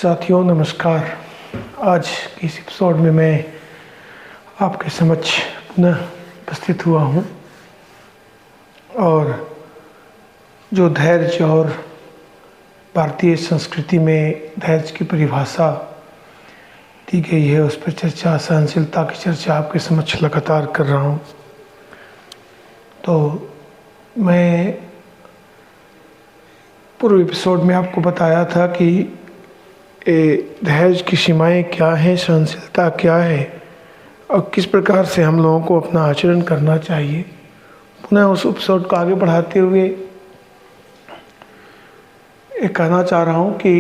साथियों नमस्कार। आज के इस एपिसोड में मैं आपके समक्ष पुनः उपस्थित हुआ हूँ और जो धैर्य और भारतीय संस्कृति में धैर्य की परिभाषा दी गई है उस पर चर्चा, सहनशीलता की चर्चा आपके समक्ष लगातार कर रहा हूँ। तो मैं पूर्व एपिसोड में आपको बताया था कि धैर्य की सीमाएं क्या हैं, सहनशीलता क्या है और किस प्रकार से हम लोगों को अपना आचरण करना चाहिए। पुनः उस एपिसोड को आगे बढ़ाते हुए ये कहना चाह रहा हूँ कि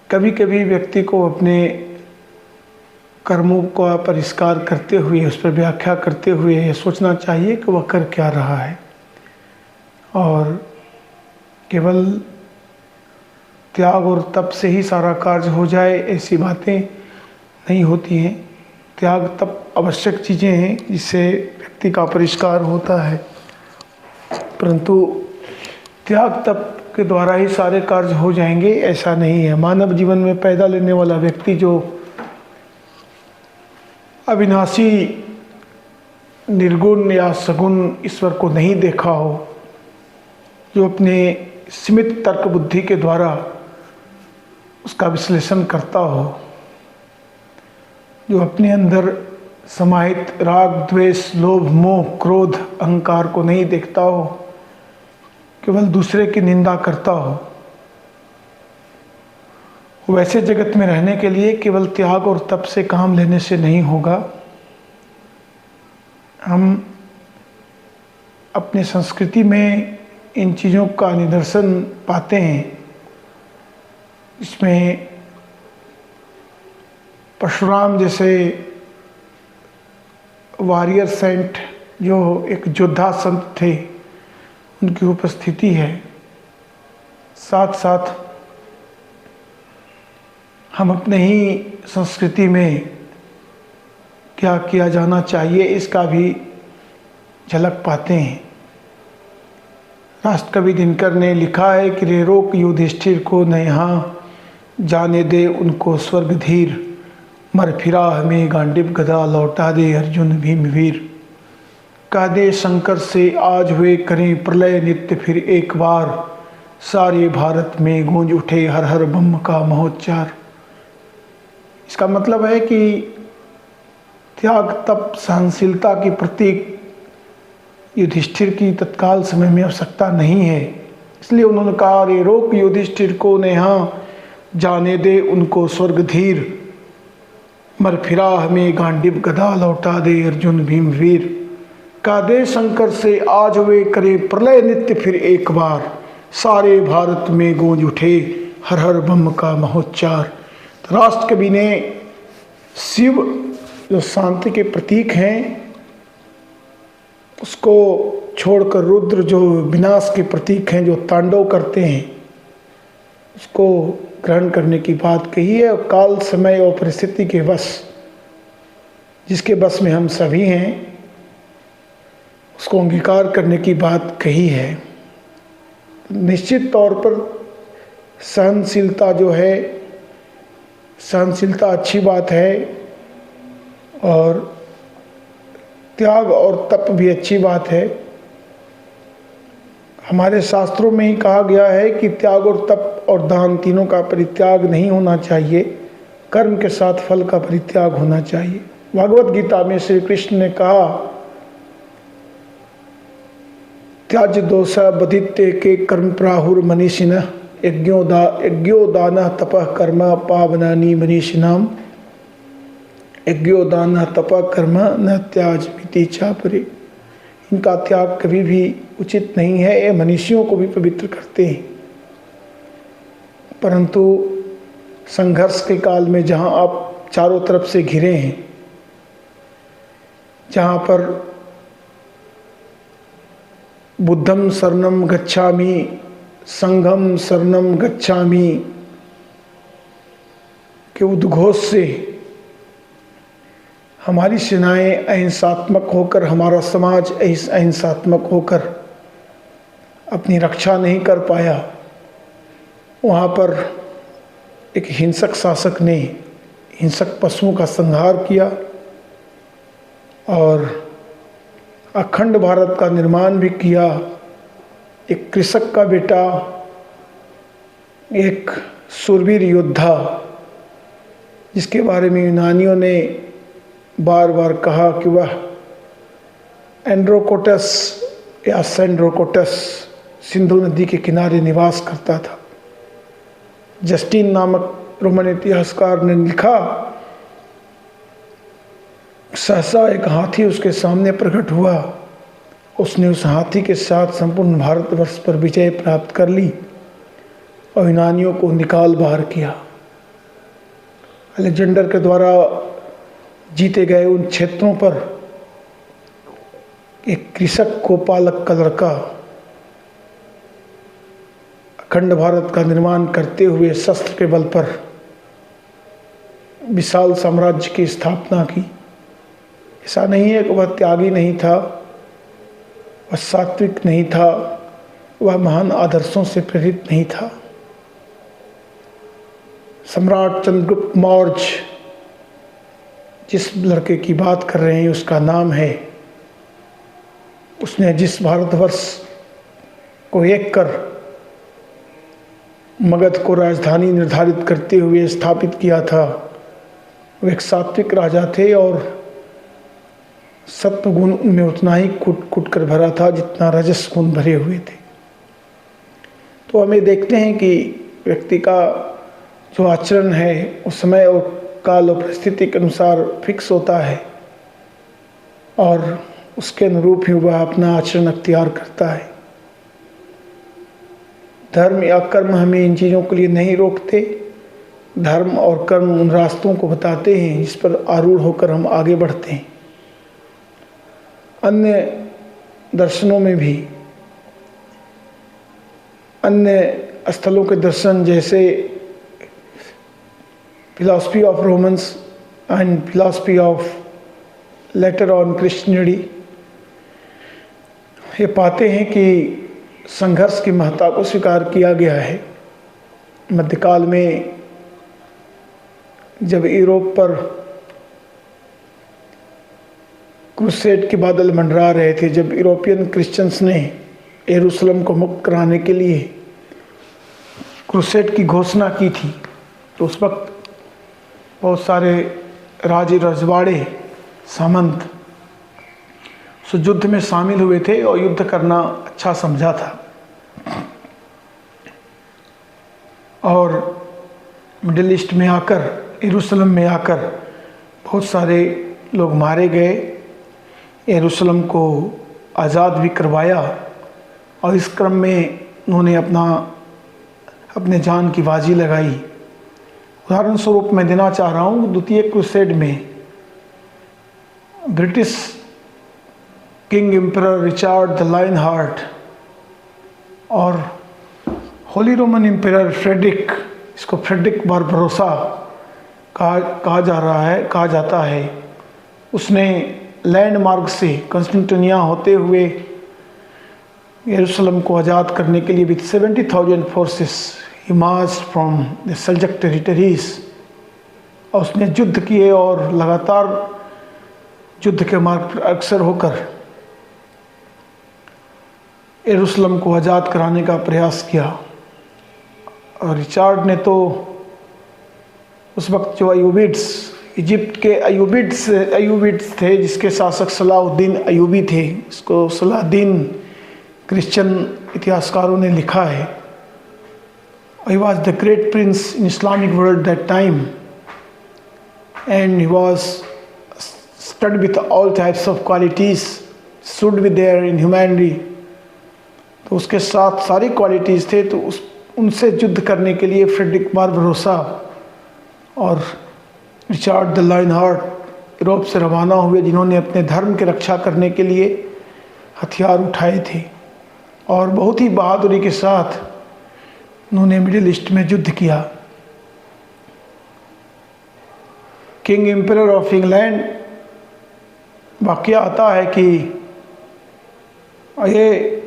कभी कभी व्यक्ति को अपने कर्मों का परिष्कार करते हुए, उस पर व्याख्या करते हुए ये सोचना चाहिए कि वह कर क्या रहा है और केवल त्याग और तप से ही सारा कार्य हो जाए, ऐसी बातें नहीं होती हैं। त्याग तप आवश्यक चीज़ें हैं जिससे व्यक्ति का परिष्कार होता है, परंतु त्याग तप के द्वारा ही सारे कार्य हो जाएंगे ऐसा नहीं है। मानव जीवन में पैदा लेने वाला व्यक्ति जो अविनाशी निर्गुण या सगुण ईश्वर को नहीं देखा हो, जो अपने सीमित तर्क बुद्धि के द्वारा उसका विश्लेषण करता हो, जो अपने अंदर समाहित राग द्वेष लोभ मोह क्रोध अहंकार को नहीं देखता हो, केवल दूसरे की निंदा करता हो, वैसे जगत में रहने के लिए केवल त्याग और तप से काम लेने से नहीं होगा। हम अपने संस्कृति में इन चीज़ों का निदर्शन पाते हैं। इसमें परशुराम जैसे वॉरियर सेंट जो एक योद्धा संत थे, उनकी उपस्थिति है। साथ साथ हम अपने ही संस्कृति में क्या किया जाना चाहिए इसका भी झलक पाते हैं। राष्ट्रकवि दिनकर ने लिखा है कि रे रोक युधिष्ठिर को न यहाँ जाने दे उनको स्वर्ग धीर, मर फिरा हमें गांडीव गदा लौटा दे अर्जुन भीम वीर। कह दे शंकर से आज हुए करें प्रलय नित्य फिर एक बार, सारे भारत में गूंज उठे हर हर बम का महोच्चार। इसका मतलब है कि त्याग तप सहनशीलता की प्रतीक युधिष्ठिर की तत्काल समय में आवश्यकता नहीं है। इसलिए उन्होंने कहा रे रोक युधिष्ठिर को न यहाँ जाने दे उनको स्वर्ग धीर, मर फिरा हमें गांडीव गदा लौटा दे अर्जुन भीम वीर। का दे शंकर से आज वे करे प्रलय नित्य फिर एक बार, सारे भारत में गूंज उठे हर हर बम का महोच्चार। तो राष्ट्र कवि ने शिव जो शांति के प्रतीक हैं उसको छोड़कर रुद्र जो विनाश के प्रतीक हैं, जो तांडव करते हैं, उसको ग्रहण करने की बात कही है। और काल समय और परिस्थिति के वश, जिसके बस में हम सभी हैं, उसको अंगीकार करने की बात कही है। निश्चित तौर पर सहनशीलता जो है, सहनशीलता अच्छी बात है और त्याग और तप भी अच्छी बात है। हमारे शास्त्रों में ही कहा गया है कि त्याग और तप और दान तीनों का परित्याग नहीं होना चाहिए, कर्म के साथ फल का परित्याग होना चाहिए। भागवत गीता में श्री कृष्ण ने कहा त्याज दोषा बधित्य के कर्म प्राहुर मनीषिण यज्ञो दान तपः कर्म पावनानि मनीषिणाम। यज्ञो दान तपः कर्म न त्याज मिति चापरे। इनका त्याग कभी भी उचित नहीं है, ये मनुष्यों को भी पवित्र करते हैं। परंतु संघर्ष के काल में जहाँ आप चारों तरफ से घिरे हैं, जहाँ पर बुद्धम शरणम गच्छामि संघम शरणम गच्छामि के उद्घोष से हमारी सेनाएं अहिंसात्मक होकर, हमारा समाज अहिंसात्मक होकर अपनी रक्षा नहीं कर पाया, वहाँ पर एक हिंसक शासक ने हिंसक पशुओं का संहार किया और अखंड भारत का निर्माण भी किया। एक कृषक का बेटा, एक शूरवीर योद्धा, जिसके बारे में यूनानियों ने बार बार कहा कि वह एंड्रोकोटस या सेंड्रोकोटस सिंधु नदी के किनारे निवास करता था। जस्टिन नामक रोमन इतिहासकार ने लिखा, सहसा एक हाथी उसके सामने प्रकट हुआ। उसने उस हाथी के साथ संपूर्ण भारतवर्ष पर विजय प्राप्त कर ली और यूनानियों को निकाल बाहर किया। अलेक्जेंडर के द्वारा जीते गए उन क्षेत्रों पर एक कृषक को पालक का लड़का अखंड भारत का निर्माण करते हुए शस्त्र के बल पर विशाल साम्राज्य की स्थापना की। ऐसा नहीं है कि वह त्यागी नहीं था, वह सात्विक नहीं था, वह महान आदर्शों से प्रेरित नहीं था। सम्राट चंद्रगुप्त मौर्य जिस लड़के की बात कर रहे हैं उसका नाम है, उसने जिस भारतवर्ष को एक कर मगध को राजधानी निर्धारित करते हुए स्थापित किया था, वो एक सात्विक राजा थे और सत्व गुण उनमें उतना ही कूट कूट कर भरा था जितना रजस गुण भरे हुए थे। तो हमें देखते हैं कि व्यक्ति का जो आचरण है उस समय और काल और परिस्थिति के अनुसार फिक्स होता है और उसके अनुरूप ही वह अपना आचरण अख्तियार करता है। धर्म या कर्म हमें इन चीज़ों के लिए नहीं रोकते। धर्म और कर्म उन रास्तों को बताते हैं जिस पर आरूढ़ होकर हम आगे बढ़ते हैं। अन्य दर्शनों में भी अन्य स्थलों के दर्शन जैसे philosophy of Romans and philosophy of later on Christianity, ये पाते हैं कि संघर्ष की महत्ता को स्वीकार किया गया है। मध्यकाल में जब यूरोप पर क्रूसेड के बादल मंडरा रहे थे, जब यूरोपियन क्रिश्चियंस ने यरूशलेम को मुक्त कराने के लिए क्रूसेड की घोषणा की थी, तो उस वक्त बहुत सारे राजे रजवाड़े सामंत उस युद्ध में शामिल हुए थे और युद्ध करना अच्छा समझा था। और मिडिल ईस्ट में आकर, यरूशलेम में आकर बहुत सारे लोग मारे गए। यरूशलेम को आज़ाद भी करवाया और इस क्रम में उन्होंने अपने जान की बाजी लगाई। उदाहरण स्वरूप मैं देना चाह रहा हूँ, द्वितीय क्रूसेड में British king emperor Richard the Lionheart और होली रोमन एम्परर फ्रेडरिक, इसको फ्रेडरिक बारबरोसा कहा जाता है, उसने लैंडमार्क से कंस्टेंटिनिया होते हुए यरूशलेम को आज़ाद करने के लिए with 70,000 forces he marched from the Seljuk territories, और उसने युद्ध किए और लगातार युद्ध के मार्ग पर अग्रसर होकर यरूशलेम को आज़ाद कराने का प्रयास किया। और रिचार्ड ने तो उस वक्त जो अयूबिड्स, इजिप्ट के अयूबिड्स थे, जिसके शासक सलाहुद्दीन अयूबी थे, इसको सलाहुद्दीन क्रिश्चियन इतिहासकारों ने लिखा है। He was the great prince in Islamic world that time, and he was studded with all types of qualities should be there in humanity. तो उसके साथ सारी क्वालिटीज़ थे, तो उनसे युद्ध करने के लिए फ्रेडरिक बारबरोसा और Richard the Lionheart Europe से रवाना हुए, जिन्होंने अपने धर्म की रक्षा करने के लिए हथियार उठाए थे और बहुत ही बहादुरी के साथ उन्होंने मिडिल ईस्ट में युद्ध किया। किंग एम्परर ऑफ इंग्लैंड वाक़या आता है कि ये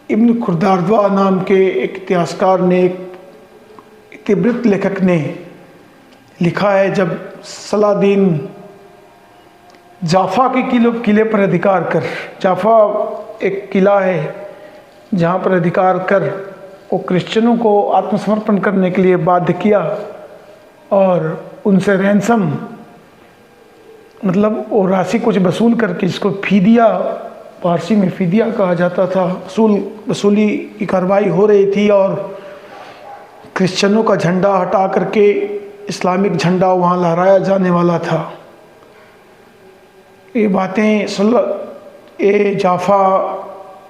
इब्न खुर्दारद्वा नाम के एक इतिहासकार ने एक तिब्रित लेखक ने लिखा है, जब सलादीन जाफा के किले पर अधिकार कर, जाफा एक किला है जहाँ पर अधिकार कर वो क्रिश्चियनों को आत्मसमर्पण करने के लिए बाध्य किया और उनसे रैंसम मतलब वो राशि कुछ वसूल करके, जिसको फीदिया फारसी में फीदिया कहा जाता था, वसूली की कार्रवाई हो रही थी और क्रिश्चियनों का झंडा हटा करके इस्लामिक झंडा वहाँ लहराया जाने वाला था। ये बातें ये जाफा,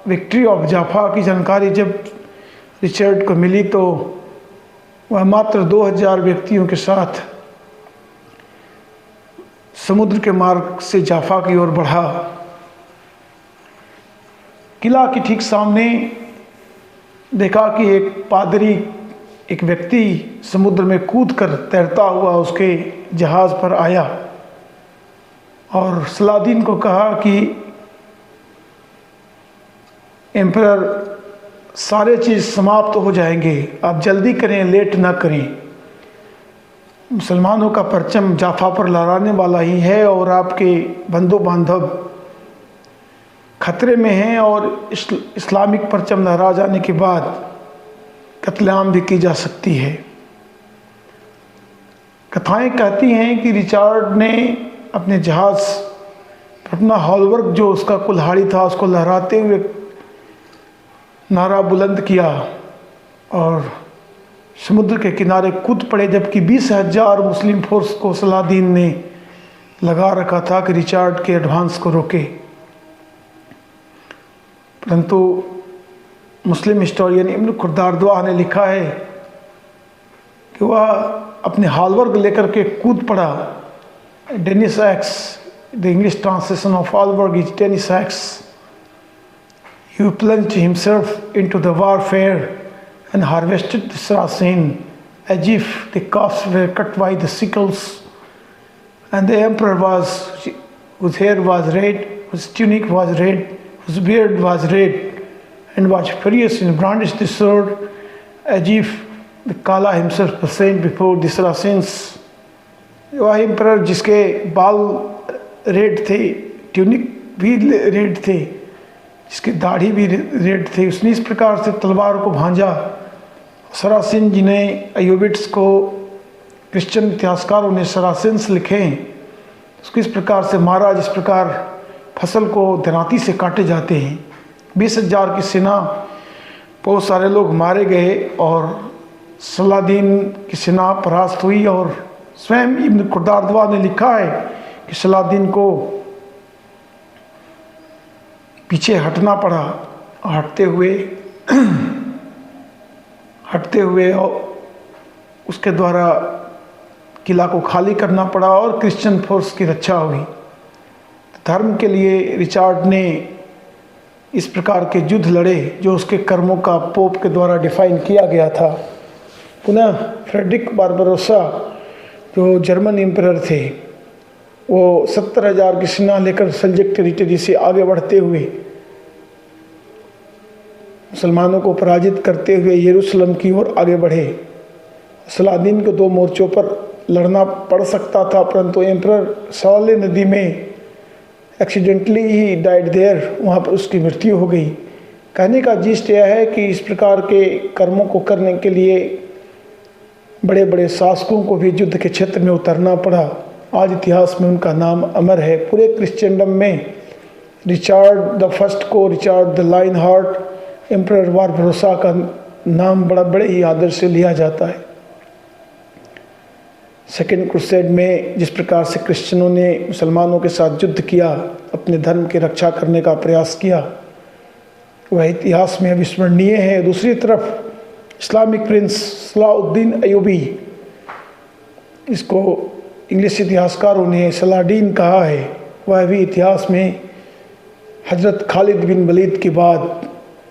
विक्ट्री ऑफ जाफा की जानकारी जब रिचर्ड को मिली तो वह मात्र 2000 व्यक्तियों के साथ समुद्र के मार्ग से जाफा की ओर बढ़ा। किला के ठीक सामने देखा कि एक पादरी, एक व्यक्ति समुद्र में कूदकर तैरता हुआ उसके जहाज़ पर आया और सलादीन को कहा कि एम्परर, सारे चीज़ समाप्त हो जाएंगे, आप जल्दी करें, लेट ना करें। मुसलमानों का परचम जाफा पर लहराने वाला ही है और आपके बंधु बांधव खतरे में हैं और इस्लामिक परचम लहरा जाने के बाद कत्लेआम भी की जा सकती है। कथाएं कहती हैं कि रिचार्ड ने अपने जहाज़ पर अपना हॉलवर्क, जो उसका कुल्हाड़ी था, उसको लहराते हुए नारा बुलंद किया और समुद्र के किनारे कूद पड़े, जबकि 20,000 मुस्लिम फोर्स को सलादीन ने लगा रखा था कि रिचार्ड के एडवांस को रोके। परंतु मुस्लिम हिस्टोरियन इब्न खुर्दारदवा ने लिखा है कि वह अपने हॉलवर्क लेकर के कूद पड़ा। Dennis X, the English translation of हॉलवर्क is Dennis X. He plunged himself into the warfare and harvested the Saracen as if the calves were cut by the sickles. And the emperor whose hair was red, whose tunic was red, whose beard was red, and was furious and brandished the sword as if the Kala himself was sent before the Saracens. वह emperor जिसके बाल red थे, tunic भी red थे, जिसकी दाढ़ी भी red थी, उसने इस प्रकार से तलवार को भांजा। सरासिन, जिन्हें अयूबिट्स को क्रिश्चियन इतिहासकारों ने सरासिन्स लिखे हैं, उसको इस प्रकार से मारा जिस प्रकार फसल को दरांती से काटे जाते हैं। 20,000 की सेना, बहुत सारे लोग मारे गए और सलादीन की सेना परास्त हुई। और स्वयं इब्न खुर्दारदवा ने लिखा है कि सलादीन को पीछे हटना पड़ा, हटते हुए और उसके द्वारा किला को खाली करना पड़ा और क्रिश्चियन फोर्स की रक्षा हुई। धर्म के लिए रिचार्ड ने इस प्रकार के युद्ध लड़े जो उसके कर्मों का पोप के द्वारा डिफाइन किया गया था। पुनः फ्रेडरिक बारबरोसा जो जर्मन एम्परर थे, वो 70,000 की सेना लेकर सल्जक टेरिटरी से आगे बढ़ते हुए मुसलमानों को पराजित करते हुए यरूशलेम की ओर आगे बढ़े। सलादीन को 2 मोर्चों पर लड़ना पड़ सकता था, परंतु एम्परर सवाले नदी में एक्सीडेंटली ही डाइड देयर, वहाँ पर उसकी मृत्यु हो गई। कहने का जिस्ट यह है कि इस प्रकार के कर्मों को करने के लिए बड़े बड़े शासकों को भी युद्ध के क्षेत्र में उतरना पड़ा। आज इतिहास में उनका नाम अमर है। पूरे क्रिश्चियनडम में रिचार्ड द फर्स्ट को, Richard the line heart, emperor Barbarossa का नाम बड़े ही आदर से लिया जाता है। सेकेंड क्रूसेड में जिस प्रकार से क्रिश्चियनों ने मुसलमानों के साथ युद्ध किया, अपने धर्म की रक्षा करने का प्रयास किया, वह इतिहास में अविस्मरणीय है। दूसरी तरफ इस्लामिक प्रिंस सलाउद्दीन अयूबी, इसको इंग्लिश इतिहासकारों ने सलाडीन कहा है, वह भी इतिहास में हजरत खालिद बिन वलीद के बाद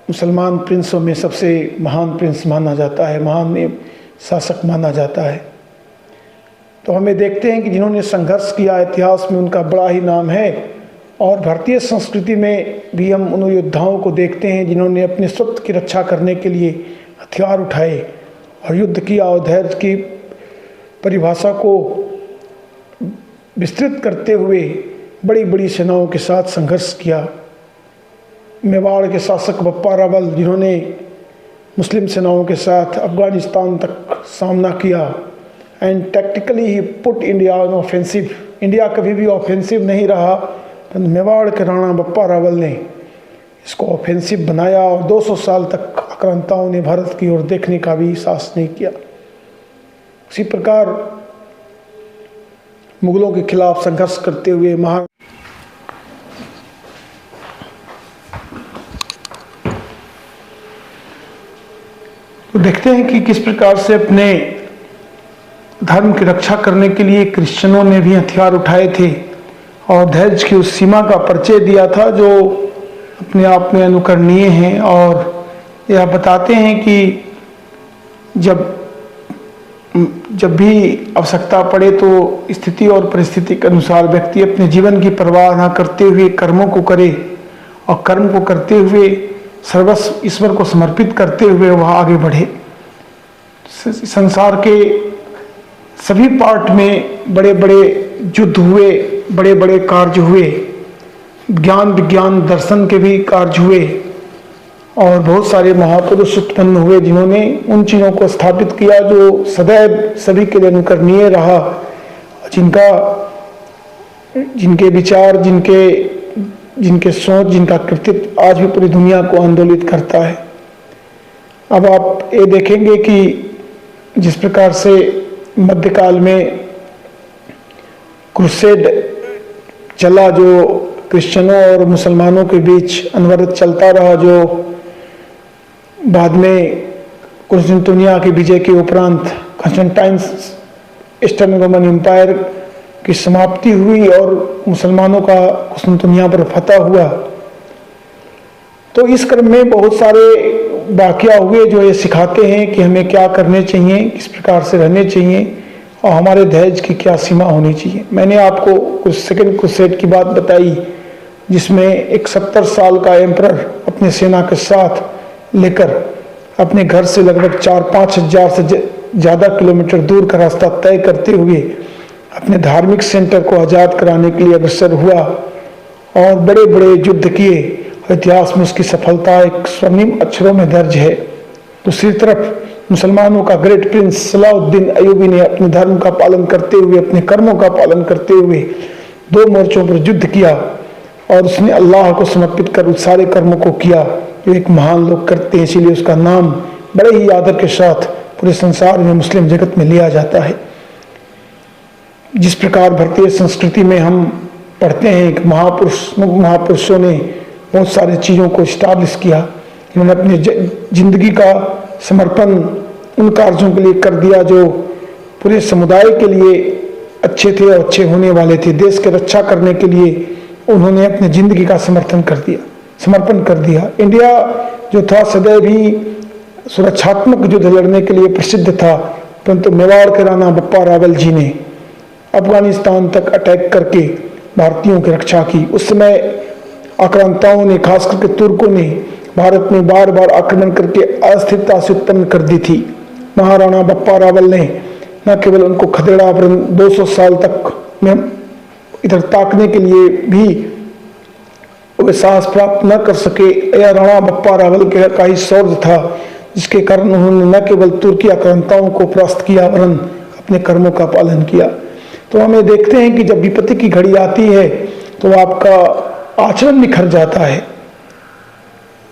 मुसलमान प्रिंसों में सबसे महान प्रिंस माना जाता है, महान शासक माना जाता है। तो हमें देखते हैं कि जिन्होंने संघर्ष किया, इतिहास में उनका बड़ा ही नाम है। और भारतीय संस्कृति में भी हम उन योद्धाओं को देखते हैं जिन्होंने अपने स्वत्व की रक्षा करने के लिए हथियार उठाए और युद्ध किया और धैर्य की परिभाषा को विस्तृत करते हुए बड़ी बड़ी सेनाओं के साथ संघर्ष किया। मेवाड़ के शासक बप्पा रावल, जिन्होंने मुस्लिम सेनाओं के साथ अफगानिस्तान तक सामना किया, and tactically he put India on offensive. India कभी भी ऑफेंसिव नहीं रहा, पर मेवाड़ के राणा बप्पा रावल ने इसको ऑफेंसिव बनाया और 200 साल तक आक्रांताओं ने भारत की ओर देखने का भी साहस नहीं किया। उसी प्रकार मुगलों के खिलाफ संघर्ष करते हुए तो देखते हैं कि किस प्रकार से अपने धर्म की रक्षा करने के लिए क्रिश्चियनों ने भी हथियार उठाए थे और धैर्य की उस सीमा का परिचय दिया था जो अपने आप में अनुकरणीय हैं। और यह बताते हैं कि जब भी आवश्यकता पड़े तो स्थिति और परिस्थिति के अनुसार व्यक्ति अपने जीवन की परवाह न करते हुए कर्मों को करे और कर्म को करते हुए सर्वस्व ईश्वर को समर्पित करते हुए वह आगे बढ़े। संसार के सभी पार्ट में बड़े बड़े युद्ध हुए, बड़े बड़े कार्य हुए, ज्ञान विज्ञान दर्शन के भी कार्य हुए और बहुत सारे महापुरुष उत्पन्न हुए जिन्होंने उन चीज़ों को स्थापित किया जो सदैव सभी के लिए अनुकरणीय रहा, जिनके विचार, जिनके सोच, जिनका कृतित्व आज भी पूरी दुनिया को आंदोलित करता है। अब आप ये देखेंगे कि जिस प्रकार से मध्यकाल में क्रूसेड चला, जो क्रिश्चियनों और मुसलमानों के बीच अनवरत चलता रहा, जो बाद में कुस्तुनतुनिया की विजय के उपरांत कंस्टेंटाइन ईस्टर्न रोमन एम्पायर की समाप्ति हुई और मुसलमानों का कुस्तुनतुनिया पर फतह हुआ। तो इस क्रम में बहुत सारे वाकया हुए जो ये सिखाते हैं कि हमें क्या करने चाहिए, किस प्रकार से रहने चाहिए और हमारे धैर्य की क्या सीमा होनी चाहिए। मैंने आपको कुछ सेकंड क्रूसेड की बात बताई जिसमें एक 70 साल का एम्परर अपने सेना के साथ लेकर अपने घर से लगभग 4-5 हजार से ज़्यादा किलोमीटर दूर का रास्ता तय करते हुए अपने धार्मिक सेंटर को आज़ाद कराने के लिए अग्रसर हुआ और बड़े बड़े युद्ध किए। इतिहास में उसकी सफलता एक स्वर्णिम अक्षरों में दर्ज है। दूसरी तरफ मुसलमानों का ग्रेट प्रिंस सलाउद्दीन अयूबी ने अपने धर्म का पालन करते हुए, अपने कर्मों का पालन करते हुए 2 मोर्चों पर युद्ध किया और उसने अल्लाह को समर्पित कर उस सारे कर्मों को किया जो एक महान लोग करते हैं। इसीलिए उसका नाम बड़े ही आदर के साथ पूरे संसार में मुस्लिम जगत में लिया जाता है। जिस प्रकार भारतीय संस्कृति में हम पढ़ते हैं कि महापुरुषों ने बहुत सारी चीज़ों को इस्टाब्लिश किया, इन्होंने अपनी जिंदगी का समर्पण उन कार्यों के लिए कर दिया जो पूरे समुदाय के लिए अच्छे थे और अच्छे होने वाले थे। देश की रक्षा करने के लिए उन्होंने अपनी जिंदगी का समर्पण कर दिया। इंडिया जो था सदैव ही सुरक्षात्मक युद्ध लड़ने के लिए प्रसिद्ध था, परंतु मेवाड़ के राणा बप्पा रावल जी ने अफगानिस्तान तक अटैक करके भारतीयों की रक्षा की। उस समय आक्रांताओं ने, खास करके तुर्कों ने भारत में बार बार आक्रमण करके अस्थिरता से उत्पन्न कर दी थी। महाराणा बप्पा रावल ने न केवल उनको खदेड़ा, वरन 200 साल तक में इधर ताकने के लिए भी वे साहस प्राप्त न कर सके। यह राणा बप्पा रावल का ही शौर्य था जिसके कारण उन्होंने न केवल तुर्की आक्रांताओं को परास्त किया वरन अपने कर्मों का पालन किया। तो हमें देखते हैं कि जब विपत्ति की घड़ी आती है तो आपका आचरण निखर जाता है।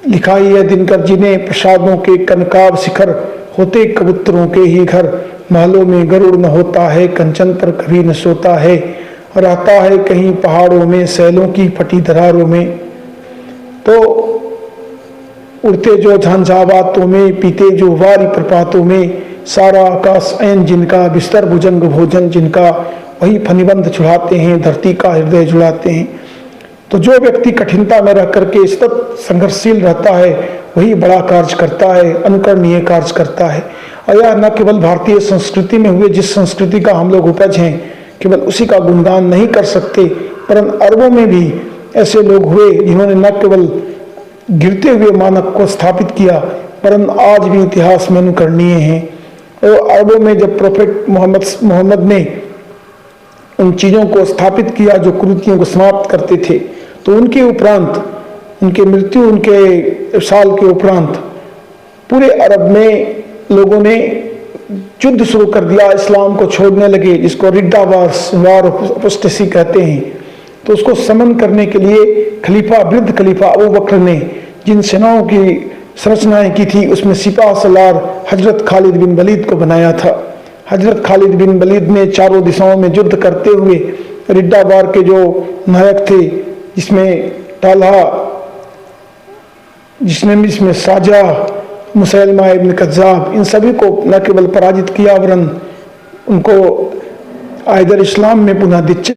लिखा ही है दिनकर जी ने, प्रसादों के कनकाब शिखर होते कबूतरों के ही घर, महलों में गरुड़ न होता है, कंचन पर कभी न सोता है, रहता है कहीं पहाड़ों में, सैलों की फटी दरारों में। तो उड़ते जो झंझावातों में, पीते जो वारी प्रपातों में, सारा आकाश ऐन जिनका, बिस्तर भुजंग भोजन जिनका, वही फनिबंध चुढ़ाते हैं, धरती का हृदय जुड़ाते हैं। तो जो व्यक्ति कठिनता में रह करके सतत संघर्षशील रहता है वही बड़ा कार्य करता है, अनुकरणीय कार्य करता है। और यह न केवल भारतीय संस्कृति में हुए, जिस संस्कृति का हम लोग उपज हैं केवल उसी का गुणगान नहीं कर सकते, परंतु अरबों में भी ऐसे लोग हुए जिन्होंने न केवल गिरते हुए मानक को स्थापित किया परंतु आज भी इतिहास में अनुकरणीय हैं। और अरबों में जब प्रोफेट मोहम्मद ने उन चीज़ों को स्थापित किया जो कुरीतियों को समाप्त करते थे, तो उनके उपरांत, उनके मृत्यु, उनके साल के उपरांत पूरे अरब में लोगों ने युद्ध शुरू कर दिया, इस्लाम को छोड़ने लगे, जिसको रिड्डा वार ऑफ अपोस्टेसी कहते हैं। तो उसको समन करने के लिए वृद्ध खलीफा अबू बकर ने जिन सेनाओं की संरचनाएं की थी, उसमें सिपाह सलार हजरत खालिद बिन वलीद को बनाया था। हजरत खालिद बिन वलीद ने चारों दिशाओं में युद्ध करते हुए रिड्डा वार के जो नायक थे, जिसमें तालहा, जिसमें साजा, मुसैलमा इब्न कज़्ज़ाब, इन सभी को न केवल पराजित किया वरन उनको आयदर इस्लाम में पुनः दीक्षित